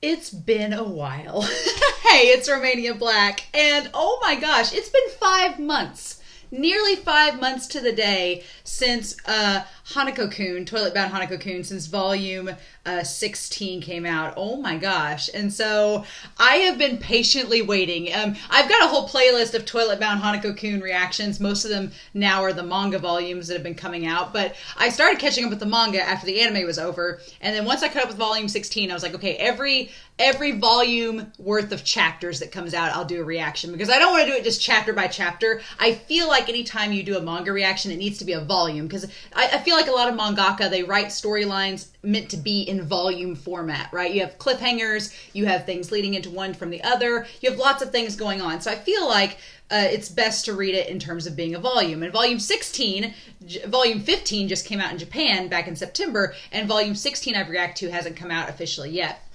It's been a while. Hey, it's Romania Black, and oh my gosh, it's been 5 months. Nearly 5 months to the day since Hanako-Kun, Toilet Bound Hanako-Kun, since volume 16 came out. Oh my gosh. And so I have been patiently waiting. I've got a whole playlist of Toilet Bound Hanako-Kun reactions. Most of them now are the manga volumes that have been coming out. But I started catching up with the manga after the anime was over. And then once I caught up with volume 16, I was like, okay, every volume worth of chapters that comes out, I'll do a reaction, because I don't want to do it just chapter by chapter. I feel like anytime you do a manga reaction, it needs to be a volume, because I feel like a lot of mangaka, they write storylines meant to be in volume format, right? You have cliffhangers, you have things leading into one from the other, you have lots of things going on. So I feel like it's best to read it in terms of being a volume. And volume 15 just came out in Japan back in September, and volume 16 I've reacted to hasn't come out officially yet.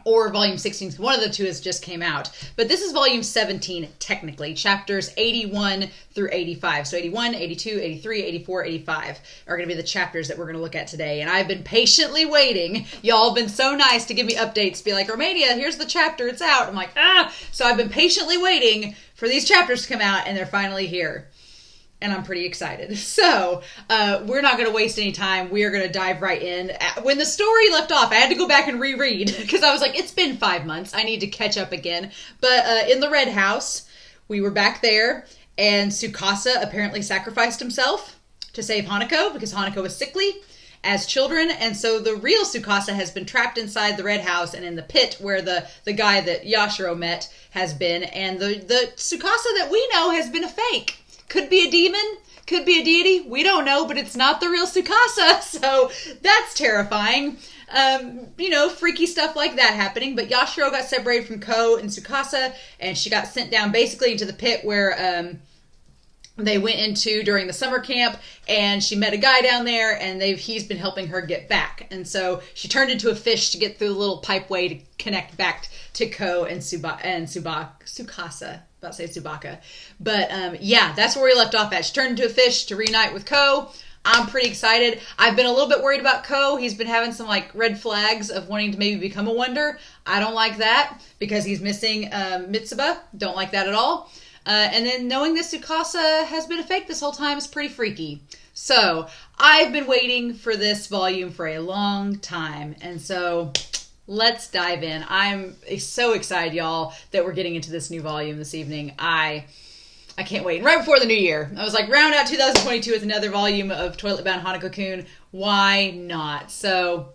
Or volume 16, one of the two has just came out. But this is volume 17, technically. Chapters 81 through 85. So 81, 82, 83, 84, 85 are going to be the chapters that we're going to look at today. And I've been patiently waiting. Y'all have been so nice to give me updates. Be like, Romania, here's the chapter, it's out. I'm like, ah! So I've been patiently waiting for these chapters to come out, and they're finally here. And I'm pretty excited. So we're not going to waste any time. We are going to dive right in. When the story left off, I had to go back and reread, because I was like, it's been 5 months. I need to catch up again. But in the Red House, we were back there, and Tsukasa apparently sacrificed himself to save Hanako, because Hanako was sickly as children. And so the real Tsukasa has been trapped inside the Red House and in the pit where the guy that Yashiro met has been. And the Tsukasa that we know has been a fake. Could be a demon, could be a deity, we don't know, but it's not the real Tsukasa, so that's terrifying. Freaky stuff like that happening, but Yashiro got separated from Kou and Tsukasa, and she got sent down basically into the pit where they went into during the summer camp, and she met a guy down there, and he's been helping her get back. And so she turned into a fish to get through the little pipeway to connect back to Kou and Tsukasa. About to say Tsubaka. But yeah, that's where we left off at. She turned into a fish to reunite with Kou. I'm pretty excited. I've been a little bit worried about Kou. He's been having some red flags of wanting to maybe become a wonder. I don't like that, because he's missing Mitsuba. Don't like that at all. And then knowing that Tsukasa has been a fake this whole time is pretty freaky. So I've been waiting for this volume for a long time. And so let's dive in. I'm so excited, y'all, that we're getting into this new volume this evening. I can't wait. And right before the new year, I was like, round out 2022 with another volume of Toilet Bound Hanako-Kun. Why not? So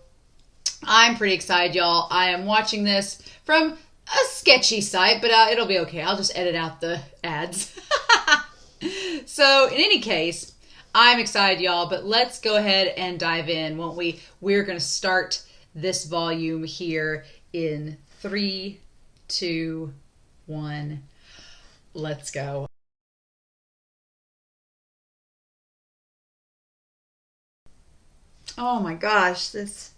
I'm pretty excited, y'all. I am watching this from a sketchy site, but it'll be okay. I'll just edit out the ads. So in any case, I'm excited, y'all, but let's go ahead and dive in, won't we? We're going to start this volume here in 3, 2, 1. Let's go. Oh my gosh, this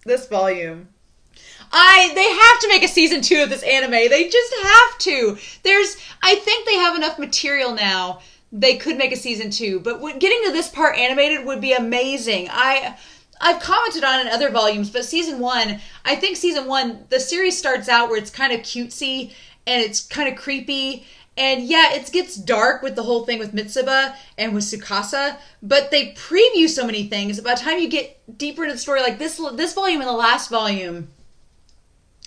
volume. They have to make a season 2 of this anime. They just have to. I think they have enough material now. They could make a season 2, but getting to this part animated would be amazing. I've commented on it in other volumes, but I think season one, the series starts out where it's kind of cutesy and it's kind of creepy. And yeah, it gets dark with the whole thing with Mitsuba and with Tsukasa, but they preview so many things. By the time you get deeper into the story, like this volume and the last volume,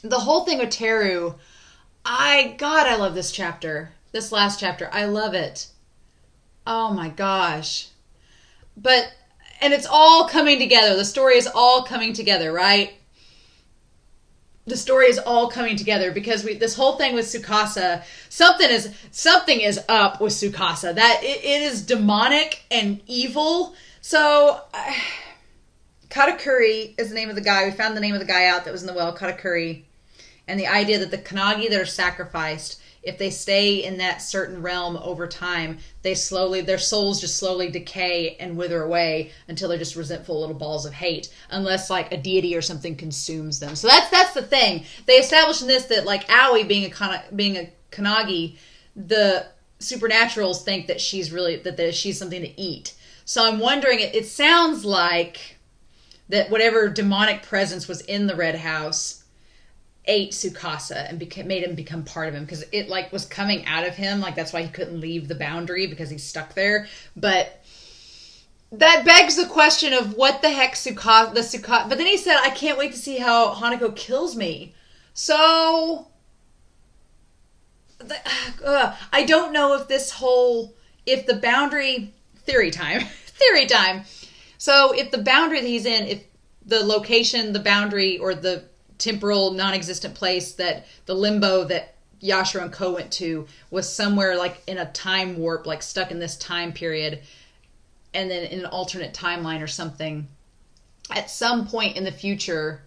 the whole thing with Teru, I love this chapter. This last chapter, I love it. Oh my gosh. And it's all coming together. The story is all coming together, right? The story is all coming together because this whole thing with Tsukasa, something is up with Tsukasa. That it is demonic and evil. So Katakuri is the name of the guy. We found the name of the guy out that was in the well, Katakuri. And the idea that the Kanagi that are sacrificed, if they stay in that certain realm over time, their souls just slowly decay and wither away until they're just resentful little balls of hate, unless like a deity or something consumes them. So that's the thing. They established in this that like Aoi being a Kanagi, the supernaturals think that she's something to eat. So I'm wondering, it sounds like that whatever demonic presence was in the Red House ate Tsukasa and made him become part of him, because it like was coming out of him, like that's why he couldn't leave the boundary, because he's stuck there. But that begs the question of what the heck Tsukasa. But then he said, I can't wait to see how Hanako kills me. So I don't know if if the boundary, theory time. So if the boundary that he's in, if the location, the boundary, or the temporal non-existent place, that the limbo that Yashiro and Kou went to was somewhere like in a time warp, like stuck in this time period, and then in an alternate timeline or something, at some point in the future,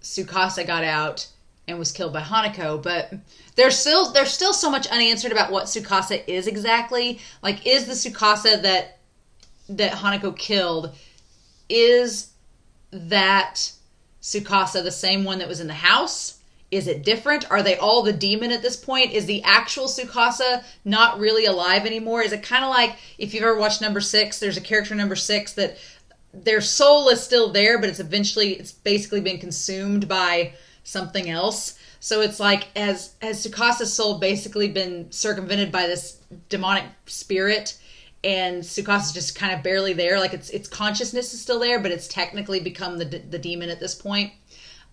Tsukasa got out and was killed by Hanako. But there's still so much unanswered about what Tsukasa is exactly. Like, is the Tsukasa that Hanako killed, is that Tsukasa the same one that was in the house? Is it different? Are they all the demon at this point? Is the actual Tsukasa not really alive anymore? Is it kind of like, if you've ever watched Number 6, there's a character in Number 6 that their soul is still there, but it's basically been consumed by something else. So it's like, has Tsukasa's soul basically been circumvented by this demonic spirit, and Tsukasa's just kind of barely there, like its consciousness is still there, but it's technically become the demon at this point.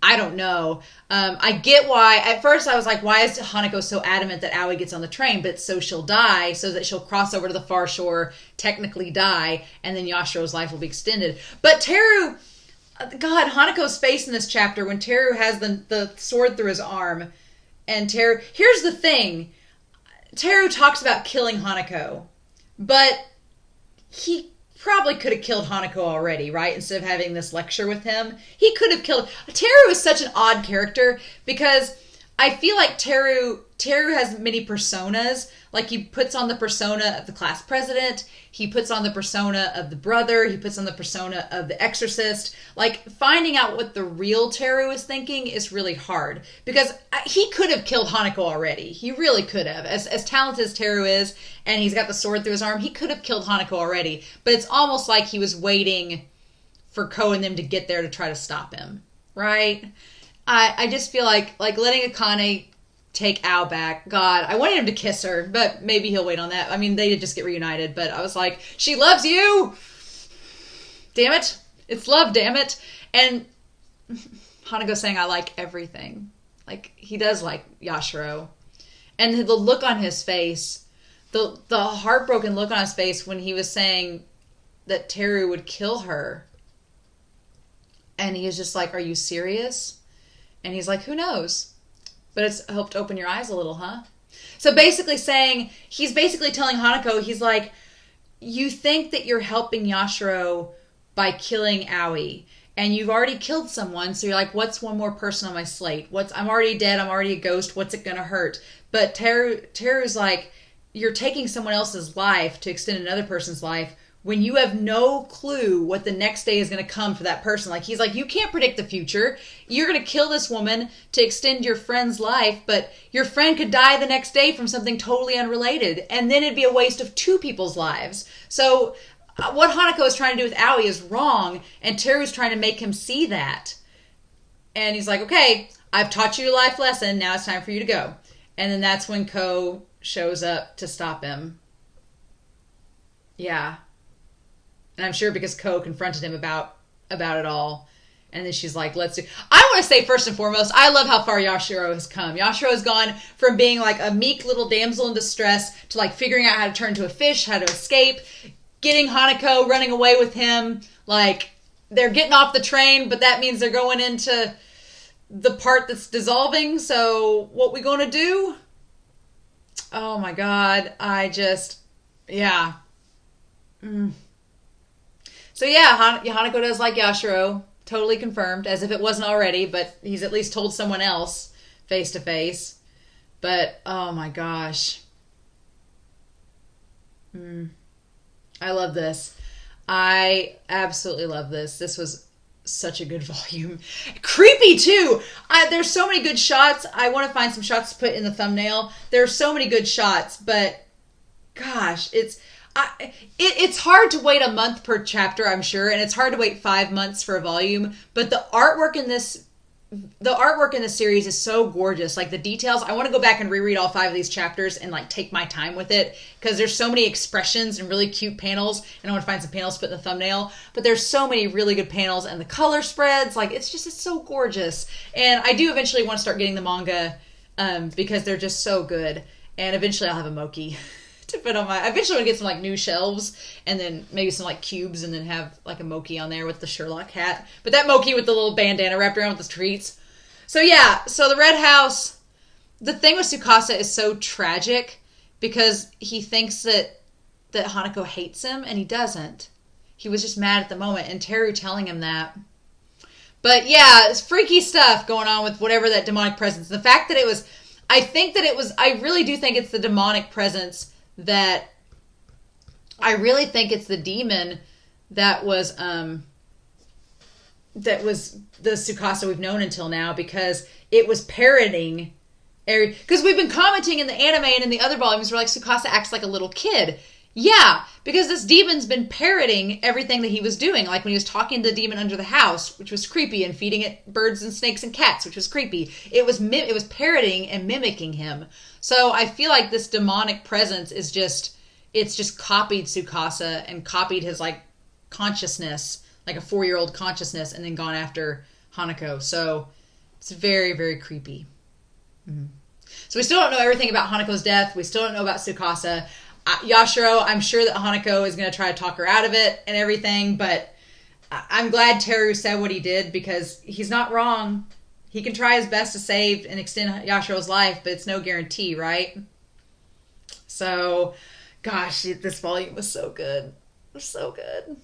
I don't know. I get why. At first I was like, why is Hanako so adamant that Aoi gets on the train? But so she'll die, so that she'll cross over to the far shore, technically die, and then Yashiro's life will be extended. But Teru, God, Hanako's face in this chapter, when Teru has the sword through his arm, and Teru, here's the thing. Teru talks about killing Hanako, but he probably could have killed Hanako already, right? Instead of having this lecture with him. He could have killed... Teru is such an odd character, because I feel like Teru has many personas. Like, he puts on the persona of the class president, he puts on the persona of the brother, he puts on the persona of the exorcist. Like, finding out what the real Teru is thinking is really hard, because he could have killed Hanako already. He really could have. As talented as Teru is, and he's got the sword through his arm, he could have killed Hanako already. But it's almost like he was waiting for Kou and them to get there to try to stop him, right? I just feel like letting Akane take Ao back. God, I wanted him to kiss her, but maybe he'll wait on that. I mean, they did just get reunited, but I was like, she loves you! Damn it. It's love, damn it. And Hanako saying, I like everything. Like, he does like Yashiro. And the look on his face, the heartbroken look on his face when he was saying that Teru would kill her. And he was just like, are you serious? And he's like, who knows? But it's helped open your eyes a little, huh? So basically saying, he's basically telling Hanako, he's like, you think that you're helping Yashiro by killing Aoi, and you've already killed someone, so you're like, what's one more person on my slate? I'm already dead, I'm already a ghost, what's it gonna hurt? But Teru's like, you're taking someone else's life to extend another person's life when you have no clue what the next day is going to come for that person. Like, he's like, you can't predict the future. You're going to kill this woman to extend your friend's life, but your friend could die the next day from something totally unrelated, and then it'd be a waste of two people's lives. So what Hanako is trying to do with Aoi is wrong, and Teru's trying to make him see that. And he's like, okay, I've taught you a life lesson, now it's time for you to go. And then that's when Kou shows up to stop him. Yeah. And I'm sure because Kou confronted him about it all. And then she's like, let's do... I want to say, first and foremost, I love how far Yashiro has come. Yashiro has gone from being like a meek little damsel in distress to like figuring out how to turn into a fish, how to escape, getting Hanako, running away with him. Like, they're getting off the train, but that means they're going into the part that's dissolving. So what we going to do? Oh my God. Yeah. So yeah, Hanako does like Yashiro. Totally confirmed, as if it wasn't already, but he's at least told someone else face to face. But, oh my gosh. I love this. I absolutely love this. This was such a good volume. Creepy too! There's so many good shots. I want to find some shots to put in the thumbnail. There are so many good shots, but gosh, it's hard to wait a month per chapter, I'm sure, and it's hard to wait 5 months for a volume, but the artwork in this the artwork in the series is so gorgeous. Like the details, I want to go back and reread all 5 of these chapters and like take my time with it because there's so many expressions and really cute panels, and I want to find some panels to put in the thumbnail. But there's so many really good panels, and the color spreads, like it's so gorgeous. And I do eventually want to start getting the manga because they're just so good. And eventually I'll have a mochi to put on my. I eventually want to get some like new shelves, and then maybe some like cubes, and then have like a mochi on there with the Sherlock hat. But that mochi with the little bandana wrapped around with the treats. So yeah, so the Red House. The thing with Tsukasa is so tragic because he thinks that Hanako hates him, and he doesn't. He was just mad at the moment, and Teru telling him that. But yeah, it's freaky stuff going on with whatever that demonic presence. The fact that it was, I really do think it's the demonic presence that, I really think it's the demon that was the Tsukasa we've known until now, because it was parroting. Because we've been commenting in the anime and in the other volumes where like Tsukasa acts like a little kid. Yeah, because this demon's been parroting everything that he was doing. Like when he was talking to the demon under the house, which was creepy, and feeding it birds and snakes and cats, which was creepy. It was parroting and mimicking him. So I feel like this demonic presence is just copied Tsukasa and copied his like consciousness, like a 4-year-old consciousness, and then gone after Hanako. So it's very, very creepy. Mm-hmm. So we still don't know everything about Hanako's death. We still don't know about Tsukasa. Yashiro, I'm sure that Hanako is going to try to talk her out of it and everything, but I'm glad Teru said what he did, because he's not wrong. He can try his best to save and extend Yashiro's life, but it's no guarantee, right? So, gosh, this volume was so good. It was so good.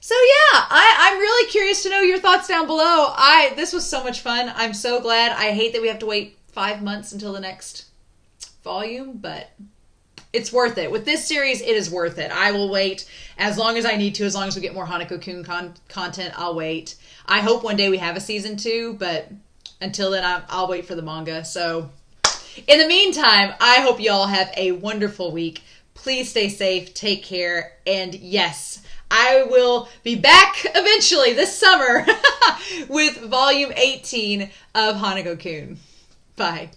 So yeah, I'm really curious to know your thoughts down below. This was so much fun. I'm so glad. I hate that we have to wait 5 months until the next volume, but it's worth it. With this series, it is worth it. I will wait as long as I need to. As long as we get more Hanako-Kun content, I'll wait. I hope one day we have a season 2, but until then, I'll wait for the manga. So in the meantime, I hope you all have a wonderful week. Please stay safe, take care, and yes, I will be back eventually this summer with volume 18 of Hanako-Kun. Bye.